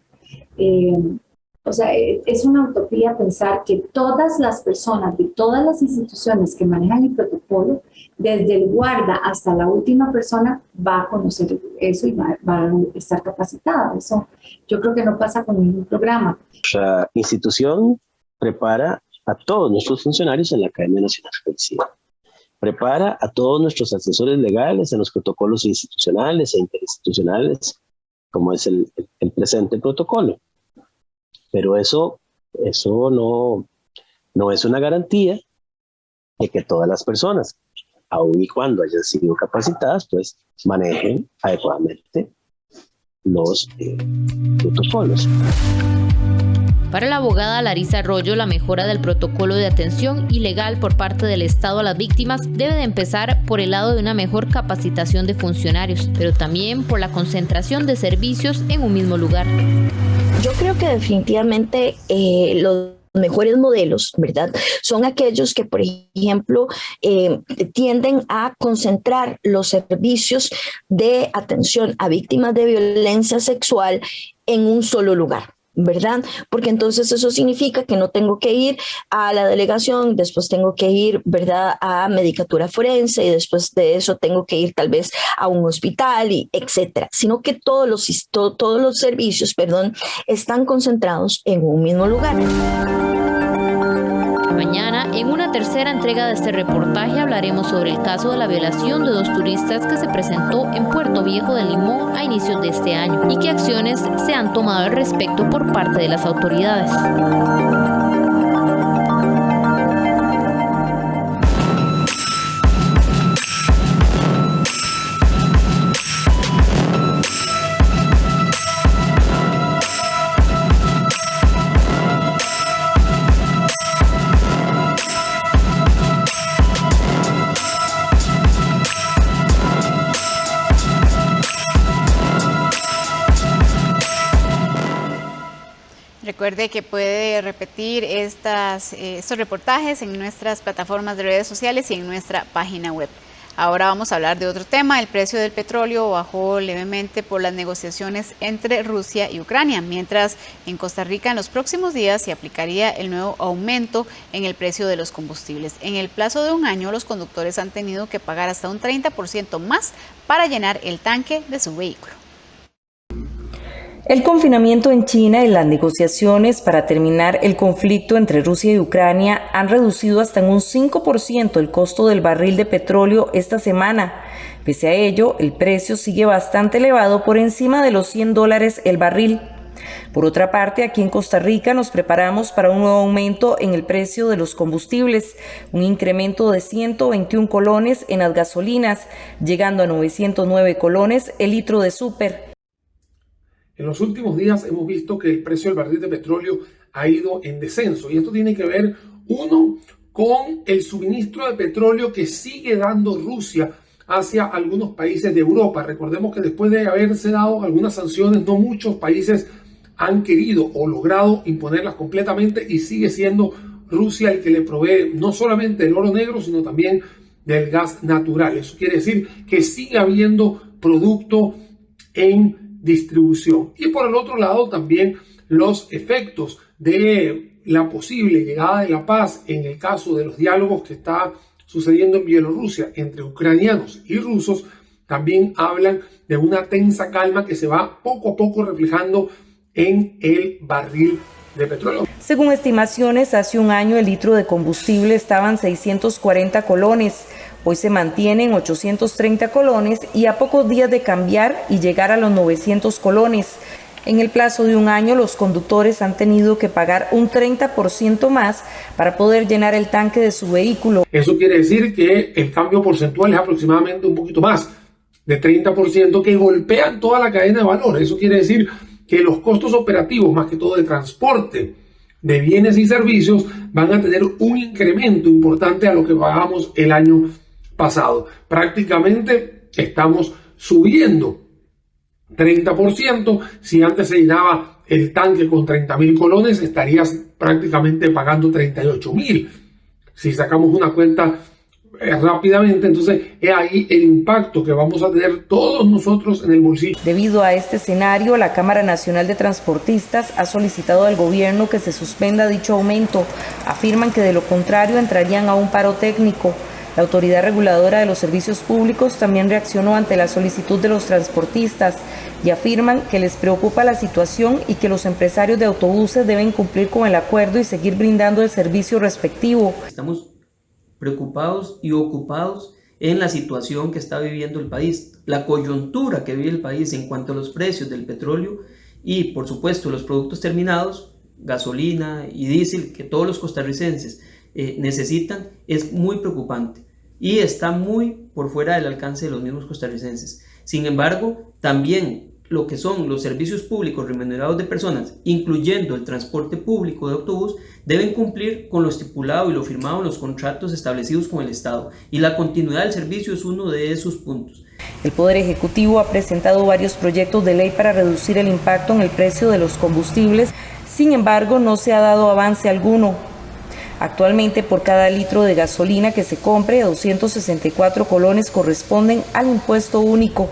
[SPEAKER 23] O sea, es una utopía pensar que todas las personas de todas las instituciones que manejan el protocolo, desde el guarda hasta la última persona, va a conocer eso y va a estar capacitada. Eso yo creo que no pasa con ningún programa.
[SPEAKER 6] Nuestra institución prepara a todos nuestros funcionarios en la Academia Nacional de Policía. Prepara a todos nuestros asesores legales en los protocolos institucionales e interinstitucionales, como es el presente protocolo. Pero eso no es una garantía de que todas las personas, aun y cuando hayan sido capacitadas, pues manejen adecuadamente los protocolos.
[SPEAKER 22] Para la abogada Larisa Arroyo, la mejora del protocolo de atención ilegal por parte del Estado a las víctimas debe de empezar por el lado de una mejor capacitación de funcionarios, pero también por la concentración de servicios en un mismo lugar.
[SPEAKER 4] Yo creo que definitivamente los mejores modelos, ¿verdad? Son aquellos que, por ejemplo, tienden a concentrar los servicios de atención a víctimas de violencia sexual en un solo lugar, ¿verdad? Porque entonces eso significa que no tengo que ir a la delegación, después tengo que ir, ¿verdad?, a medicatura forense y después de eso tengo que ir tal vez a un hospital y etcétera, sino que todos los servicios, están concentrados en un mismo lugar.
[SPEAKER 22] Mañana, en una tercera entrega de este reportaje, hablaremos sobre el caso de la violación de 2 turistas que se presentó en Puerto Viejo de Limón a inicios de este año y qué acciones se han tomado al respecto por parte de las autoridades.
[SPEAKER 1] Recuerde que puede repetir estos reportajes en nuestras plataformas de redes sociales y en nuestra página web. Ahora vamos a hablar de otro tema. El precio del petróleo bajó levemente por las negociaciones entre Rusia y Ucrania, mientras en Costa Rica en los próximos días se aplicaría el nuevo aumento en el precio de los combustibles. En el plazo de un año, los conductores han tenido que pagar hasta un 30% más para llenar el tanque de su vehículo.
[SPEAKER 7] El confinamiento en China y las negociaciones para terminar el conflicto entre Rusia y Ucrania han reducido hasta en un 5% el costo del barril de petróleo esta semana. Pese a ello, el precio sigue bastante elevado, por encima de los $100 el barril. Por otra parte, aquí en Costa Rica nos preparamos para un nuevo aumento en el precio de los combustibles, un incremento de 121 colones en las gasolinas, llegando a 909 colones el litro de súper.
[SPEAKER 8] En los últimos días hemos visto que el precio del barril de petróleo ha ido en descenso y esto tiene que ver, uno, con el suministro de petróleo que sigue dando Rusia hacia algunos países de Europa. Recordemos que después de haberse dado algunas sanciones, no muchos países han querido o logrado imponerlas completamente y sigue siendo Rusia el que le provee no solamente el oro negro, sino también del gas natural. Eso quiere decir que sigue habiendo producto en distribución. Y por el otro lado también los efectos de la posible llegada de la paz en el caso de los diálogos que está sucediendo en Bielorrusia entre ucranianos y rusos también hablan de una tensa calma que se va poco a poco reflejando en el barril de petróleo.
[SPEAKER 7] Según estimaciones, hace un año el litro de combustible estaba en 640 colones. Hoy se mantiene en 830 colones y a pocos días de cambiar y llegar a los 900 colones. En el plazo de un año, los conductores han tenido que pagar un 30% más para poder llenar el tanque de su vehículo.
[SPEAKER 8] Eso quiere decir que el cambio porcentual es aproximadamente un poquito más de 30% que golpean toda la cadena de valor. Eso quiere decir que los costos operativos, más que todo de transporte de bienes y servicios, van a tener un incremento importante a lo que pagamos el año pasado. Prácticamente estamos subiendo 30%. Si antes se llenaba el tanque con 30.000 colones, estarías prácticamente pagando 38.000. Si sacamos una cuenta rápidamente, entonces es ahí el impacto que vamos a tener todos nosotros en el bolsillo.
[SPEAKER 7] Debido a este escenario, la Cámara Nacional de Transportistas ha solicitado al gobierno que se suspenda dicho aumento. Afirman que de lo contrario entrarían a un paro técnico. La Autoridad Reguladora de los Servicios Públicos también reaccionó ante la solicitud de los transportistas y afirman que les preocupa la situación y que los empresarios de autobuses deben cumplir con el acuerdo y seguir brindando el servicio respectivo.
[SPEAKER 2] Estamos preocupados y ocupados en la situación que está viviendo el país, la coyuntura que vive el país en cuanto a los precios del petróleo y, por supuesto, los productos terminados, gasolina y diésel, que todos los costarricenses necesitan, es muy preocupante y está muy por fuera del alcance de los mismos costarricenses. Sin embargo, también lo que son los servicios públicos remunerados de personas, incluyendo el transporte público de autobús, deben cumplir con lo estipulado y lo firmado en los contratos establecidos con el Estado, y la continuidad del servicio es uno de esos puntos.
[SPEAKER 7] El Poder Ejecutivo ha presentado varios proyectos de ley para reducir el impacto en el precio de los combustibles, sin embargo no se ha dado avance alguno. Actualmente por cada litro de gasolina que se compre, 264 colones corresponden al impuesto único.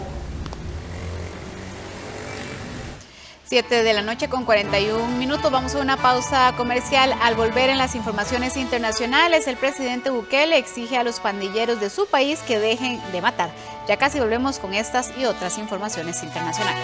[SPEAKER 1] 7 de la noche con 41 minutos. Vamos a una pausa comercial. Al volver en las informaciones internacionales, el presidente Bukele exige a los pandilleros de su país que dejen de matar. Ya casi volvemos con estas y otras informaciones internacionales.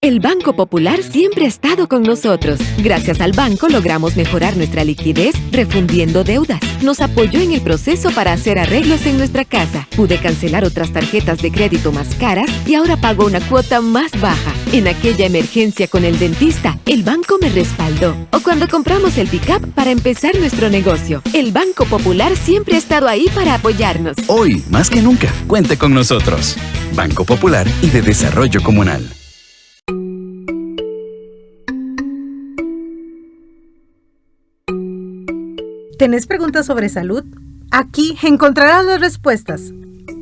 [SPEAKER 9] El Banco Popular siempre ha estado con nosotros. Gracias al banco logramos mejorar nuestra liquidez refundiendo deudas. Nos apoyó en el proceso para hacer arreglos en nuestra casa. Pude cancelar otras tarjetas de crédito más caras y ahora pago una cuota más baja. En aquella emergencia con el dentista, el banco me respaldó. O cuando compramos el pick-up para empezar nuestro negocio. El Banco Popular siempre ha estado ahí para apoyarnos.
[SPEAKER 10] Hoy, más que nunca, cuente con nosotros. Banco Popular y de Desarrollo Comunal.
[SPEAKER 24] ¿Tenés preguntas sobre salud? Aquí encontrarás las respuestas.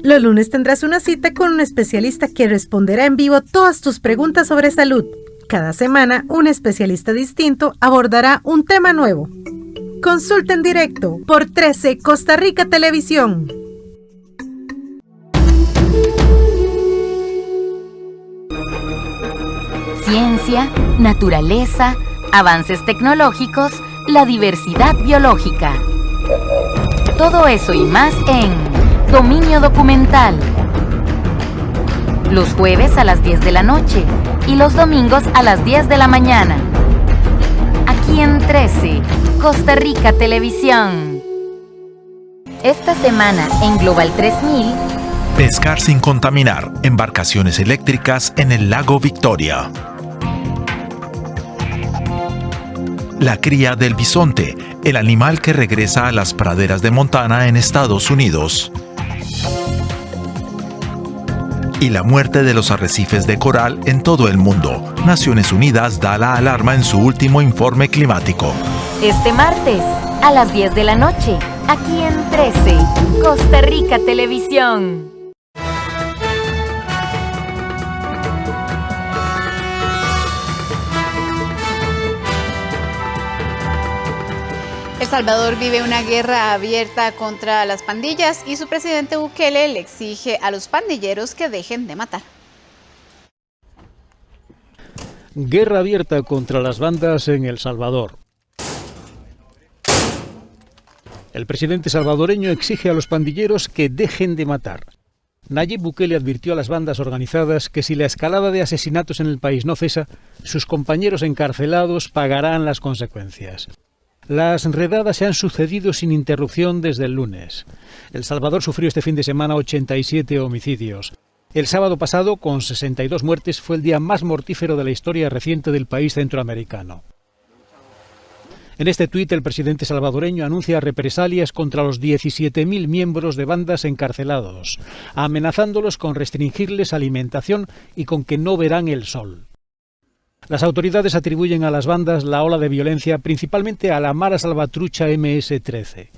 [SPEAKER 24] Los lunes tendrás una cita con un especialista que responderá en vivo todas tus preguntas sobre salud. Cada semana, un especialista distinto abordará un tema nuevo. Consulta en directo por 13 Costa Rica Televisión.
[SPEAKER 17] Ciencia, naturaleza, avances tecnológicos, la diversidad biológica. Todo eso y más en Dominio Documental. Los jueves a las 10 de la noche y los domingos a las 10 de la mañana. Aquí en 13, Costa Rica Televisión. Esta semana en Global 3000.
[SPEAKER 25] Pescar sin contaminar. Embarcaciones eléctricas en el lago Victoria. La cría del bisonte, el animal que regresa a las praderas de Montana en Estados Unidos. Y la muerte de los arrecifes de coral en todo el mundo. Naciones Unidas da la alarma en su último informe climático.
[SPEAKER 17] Este martes, a las 10 de la noche, aquí en 13, Costa Rica Televisión.
[SPEAKER 1] El Salvador vive una guerra abierta contra las pandillas y su presidente Bukele le exige a los pandilleros que dejen de matar.
[SPEAKER 26] Guerra abierta contra las bandas en El Salvador. El presidente salvadoreño exige a los pandilleros que dejen de matar. Nayib Bukele advirtió a las bandas organizadas que si la escalada de asesinatos en el país no cesa, sus compañeros encarcelados pagarán las consecuencias. Las redadas se han sucedido sin interrupción desde el lunes. El Salvador sufrió este fin de semana 87 homicidios. El sábado pasado, con 62 muertes, fue el día más mortífero de la historia reciente del país centroamericano. En este tuit, el presidente salvadoreño anuncia represalias contra los 17.000 miembros de bandas encarcelados, amenazándolos con restringirles alimentación y con que no verán el sol. Las autoridades atribuyen a las bandas la ola de violencia principalmente a la Mara Salvatrucha MS-13.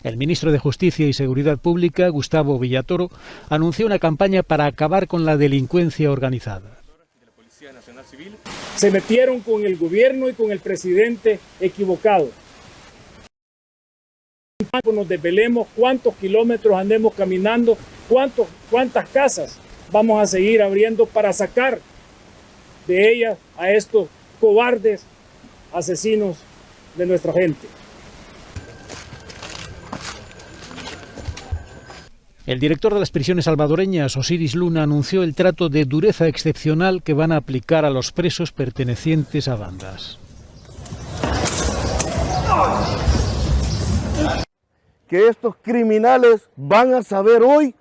[SPEAKER 26] El ministro de Justicia y Seguridad Pública, Gustavo Villatoro, anunció una campaña para acabar con la delincuencia organizada.
[SPEAKER 11] Se metieron con el gobierno y con el presidente equivocado. Nos desvelemos cuántos kilómetros andemos caminando, cuántas casas vamos a seguir abriendo para sacar de ellas a estos cobardes asesinos de nuestra gente.
[SPEAKER 26] El director de las prisiones salvadoreñas, Osiris Luna, anunció el trato de dureza excepcional que van a aplicar a los presos pertenecientes a bandas.
[SPEAKER 12] Que estos criminales van a saber hoy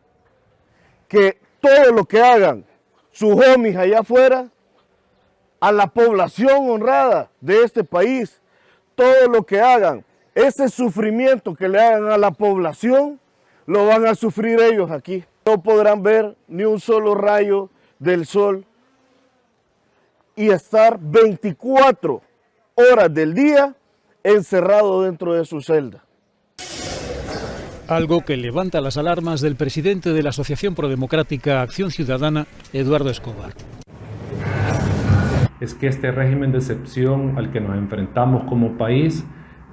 [SPEAKER 12] que todo lo que hagan sus homies allá afuera, a la población honrada de este país, todo lo que hagan, ese sufrimiento que le hagan a la población, lo van a sufrir ellos aquí. No podrán ver ni un solo rayo del sol y estar 24 horas del día encerrado dentro de su celda.
[SPEAKER 26] Algo que levanta las alarmas del presidente de la Asociación Prodemocrática Acción Ciudadana, Eduardo Escobar.
[SPEAKER 13] Es que este régimen de excepción al que nos enfrentamos como país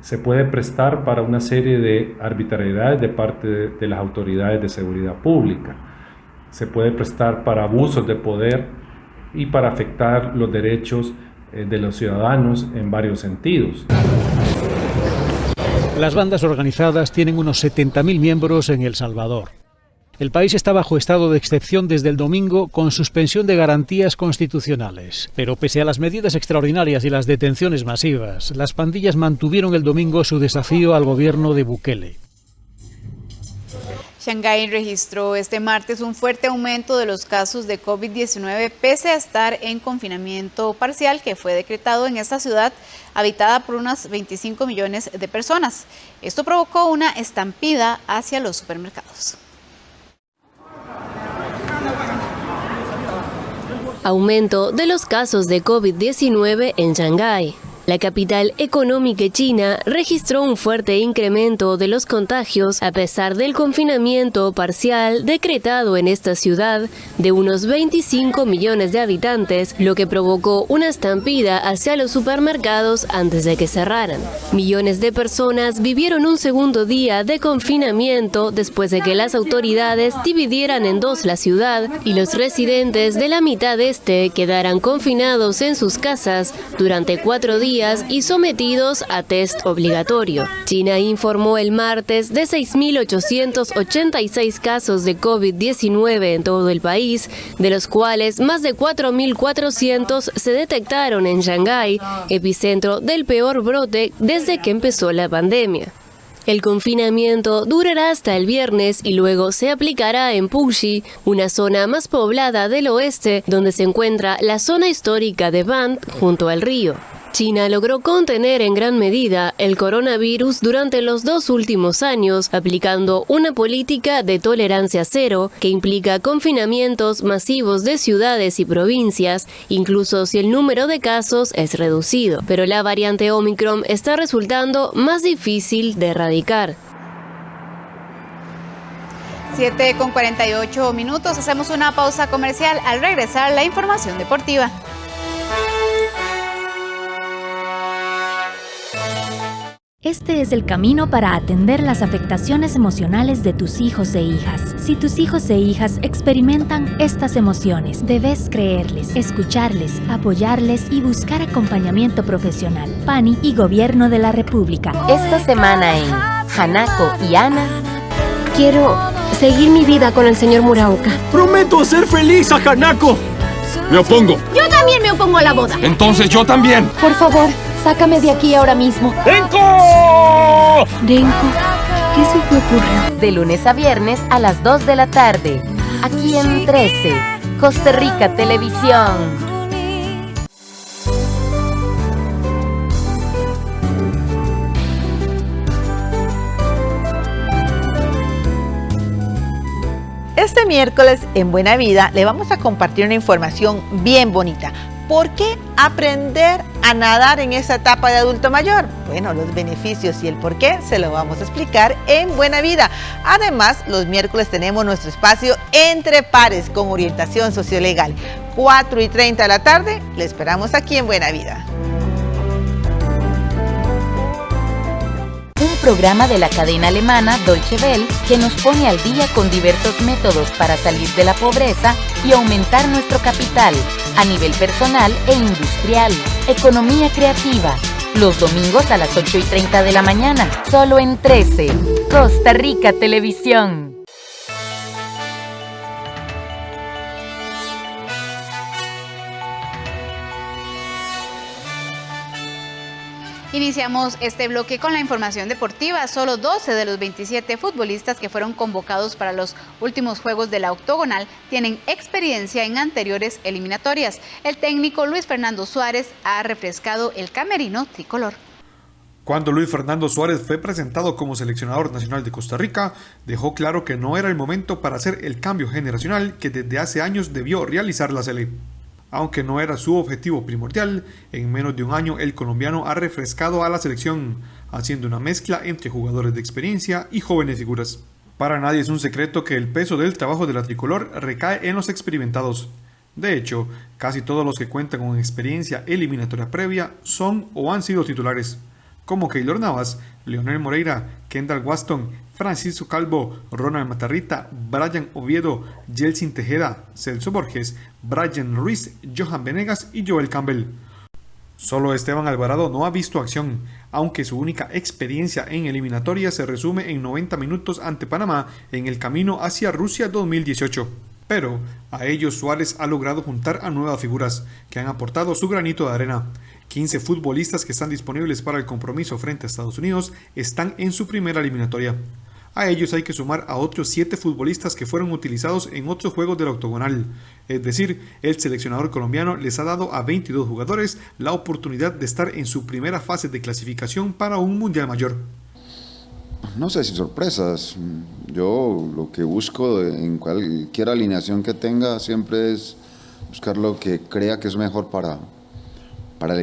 [SPEAKER 13] se puede prestar para una serie de arbitrariedades de parte de las autoridades de seguridad pública. Se puede prestar para abusos de poder y para afectar los derechos de los ciudadanos en varios sentidos.
[SPEAKER 26] Las bandas organizadas tienen unos 70.000 miembros en El Salvador. El país está bajo estado de excepción desde el domingo con suspensión de garantías constitucionales. Pero pese a las medidas extraordinarias y las detenciones masivas, las pandillas mantuvieron el domingo su desafío al gobierno de Bukele.
[SPEAKER 1] Shanghái registró este martes un fuerte aumento de los casos de COVID-19 pese a estar en confinamiento parcial que fue decretado en esta ciudad habitada por unas 25 millones de personas. Esto provocó una estampida hacia los supermercados.
[SPEAKER 14] Aumento de los casos de COVID-19 en Shanghái. La capital económica china registró un fuerte incremento de los contagios a pesar del confinamiento parcial decretado en esta ciudad de unos 25 millones de habitantes, lo que provocó una estampida hacia los supermercados antes de que cerraran. Millones de personas vivieron un segundo día de confinamiento después de que las autoridades dividieran en dos la ciudad y los residentes de la mitad este quedaran confinados en sus casas durante 4 días y sometidos a test obligatorio. China informó el martes de 6.886 casos de COVID-19 en todo el país, de los cuales más de 4.400 se detectaron en Shanghái, epicentro del peor brote desde que empezó la pandemia. El confinamiento durará hasta el viernes y luego se aplicará en Puxi, una zona más poblada del oeste, donde se encuentra la zona histórica de Band junto al río. China logró contener en gran medida el coronavirus durante los 2 últimos años, aplicando una política de tolerancia cero que implica confinamientos masivos de ciudades y provincias, incluso si el número de casos es reducido. Pero la variante Omicron está resultando más difícil de erradicar.
[SPEAKER 1] 7:48 hacemos una pausa comercial. Al regresar, la información deportiva.
[SPEAKER 15] Este es el camino para atender las afectaciones emocionales de tus hijos e hijas. Si tus hijos e hijas experimentan estas emociones, debes creerles, escucharles, apoyarles y buscar acompañamiento profesional. PANI y Gobierno de la República.
[SPEAKER 17] Esta semana en Hanako y Ana.
[SPEAKER 16] Quiero seguir mi vida con el señor Muraoka.
[SPEAKER 27] ¡Prometo hacer feliz a Hanako! Me opongo.
[SPEAKER 16] Yo también me opongo a la boda.
[SPEAKER 27] Entonces yo también.
[SPEAKER 16] Por favor, sácame de aquí ahora mismo.
[SPEAKER 27] ¡Denko!
[SPEAKER 16] Denko, ¿qué se te ocurrió?
[SPEAKER 17] De lunes a viernes a las 2 de la tarde. Aquí en 13, Costa Rica Televisión.
[SPEAKER 28] Este miércoles en Buena Vida le vamos a compartir una información bien bonita. ¿Por qué aprender a nadar en esta etapa de adulto mayor? Bueno, los beneficios y el por qué se lo vamos a explicar en Buena Vida. Además, los miércoles tenemos nuestro espacio Entre Pares con orientación sociolegal. 4:30 de la tarde. Le esperamos aquí en Buena Vida.
[SPEAKER 17] Un programa de la cadena alemana Deutsche Welle que nos pone al día con diversos métodos para salir de la pobreza y aumentar nuestro capital a nivel personal e industrial. Economía creativa. Los domingos a las 8:30 de la mañana. Solo en 13. Costa Rica Televisión.
[SPEAKER 1] Iniciamos este bloque con la información deportiva. Solo 12 de los 27 futbolistas que fueron convocados para los últimos juegos de la octogonal tienen experiencia en anteriores eliminatorias. El técnico Luis Fernando Suárez ha refrescado el camerino tricolor.
[SPEAKER 3] Cuando Luis Fernando Suárez fue presentado como seleccionador nacional de Costa Rica, dejó claro que no era el momento para hacer el cambio generacional que desde hace años debió realizar la Sele. Aunque no era su objetivo primordial, en menos de un año el colombiano ha refrescado a la selección, haciendo una mezcla entre jugadores de experiencia y jóvenes figuras. Para nadie es un secreto que el peso del trabajo de la tricolor recae en los experimentados. De hecho, casi todos los que cuentan con experiencia eliminatoria previa son o han sido titulares, como Keylor Navas, Leonel Moreira, Kendall Waston, Francisco Calvo, Ronald Matarrita, Brian Oviedo, Yeltsin Tejeda, Celso Borges, Brian Ruiz, Johan Venegas y Joel Campbell. Solo Esteban Alvarado no ha visto acción, aunque su única experiencia en eliminatoria se resume en 90 minutos ante Panamá en el camino hacia Rusia 2018. Pero a ellos Suárez ha logrado juntar a nuevas figuras que han aportado su granito de arena. 15 futbolistas que están disponibles para el compromiso frente a Estados Unidos están en su primera eliminatoria. A ellos hay que sumar a otros 7 futbolistas que fueron utilizados en otros juegos del octogonal. Es decir, el seleccionador colombiano les ha dado a 22 jugadores la oportunidad de estar en su primera fase de clasificación para un mundial mayor.
[SPEAKER 5] No sé si sorpresas. Yo lo que busco en cualquier alineación que tenga siempre es buscar lo que crea que es mejor para el equipo.